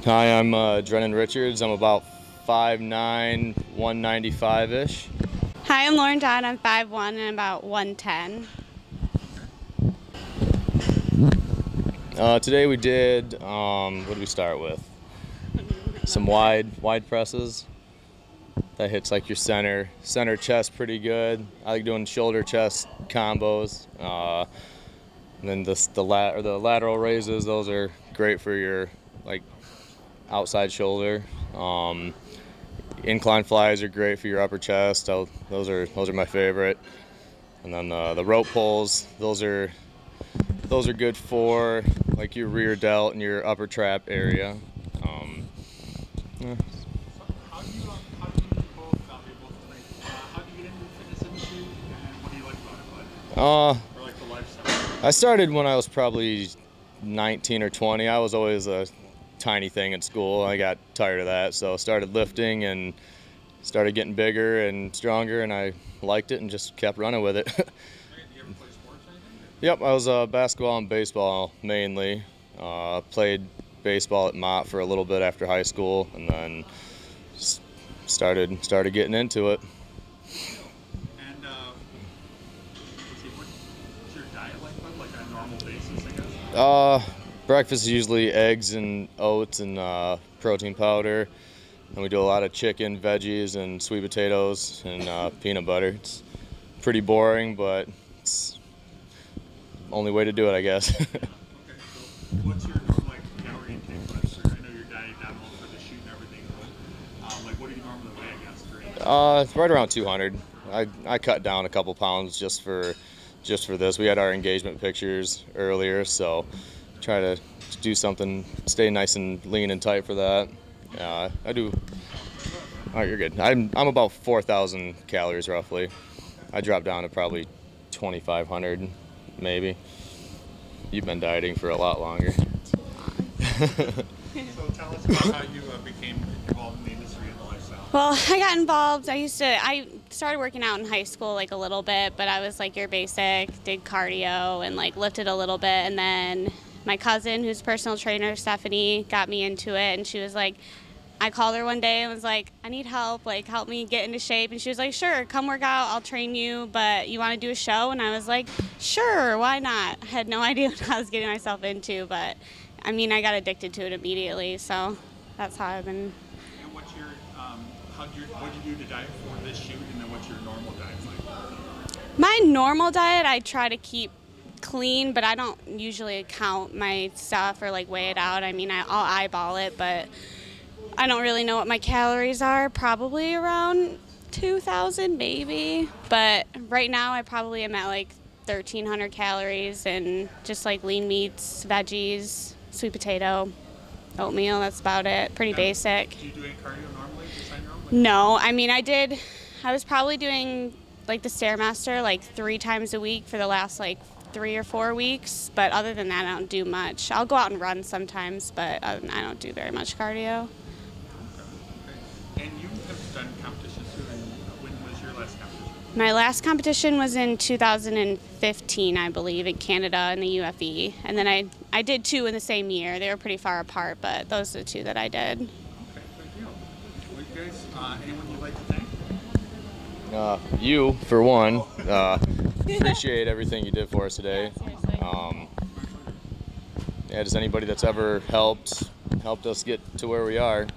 Hi, I'm Drennen Richards. I'm about 5'9", 195-ish. Hi, I'm Jahn. I'm 5'1" and about 110. Today we did, what did we start with? Some wide presses. That hits like your center chest pretty good. I like doing shoulder chest combos. And then the lateral raises, those are great for your like outside shoulder. Incline flies are great for your upper chest. Those are my favorite. And then the rope pulls, those are good for like your rear delt and your upper trap area. Yeah. How do you both how do you get into the fitness industry, and what do you like about it? Or like the lifestyle? I started when I was probably 19 or 20. I was always a tiny thing at school. I got tired of that, so started lifting and started getting bigger and stronger, and I liked it and just kept running with it. Did you ever play sports or anything? Yep, I was basketball and baseball mainly. Played baseball at Mott for a little bit after high school, and then started getting into it. And let's see, what's your diet like on a normal basis, I guess? Breakfast is usually eggs and oats and protein powder. And we do a lot of chicken, veggies, and sweet potatoes and peanut butter. It's pretty boring, but it's the only way to do it, I guess. Okay, so what's your normal calorie intake for this? I know you're dieting down low for the shoot and everything, but what do you normally weigh against for each? It's right around 200. I cut down a couple pounds just for this. We had our engagement pictures earlier, so try to do something, stay nice and lean and tight for that. I do. All right, you're good. I'm about 4,000 calories roughly. I dropped down to probably 2,500, maybe. You've been dieting for a lot longer. So tell us about how you became involved in the industry and the lifestyle. Well, I got involved. I started working out in high school like a little bit, but I was like your basic, did cardio and like lifted a little bit, and then my cousin, who's a personal trainer, Stephanie, got me into it, and she was like, I called her one day and was like, I need help, like help me get into shape, and she was like, sure, come work out, I'll train you, but you want to do a show? And I was like, sure, why not? I had no idea what I was getting myself into, but I mean, I got addicted to it immediately, so that's how I've been. And what's your, what do you do to diet for this shoot, and then what's your normal diet like? My normal diet, I try to keep clean, but I don't usually count my stuff or like weigh it out. I mean, I'll eyeball it, but I don't really know what my calories are. Probably around 2,000 maybe, but right now I probably am at like 1,300 calories and just like lean meats, veggies, sweet potato, oatmeal. That's about it. Pretty basic. Do you do any cardio normally? No, I mean I was probably doing like the Stairmaster like 3 times a week for the last like 3 or 4 weeks, but other than that I don't do much. I'll go out and run sometimes, but I don't do very much cardio. Okay. And you have done competitions too, and when was your last competition? My last competition was in 2015, I believe, in Canada in the UFE, and then I did 2 in the same year. They were pretty far apart, but those are the 2 that I did. Okay, good deal. Well, you guys, anyone you'd like to thank? You, for one. Appreciate everything you did for us today. Yeah, just anybody that's ever helped us get to where we are.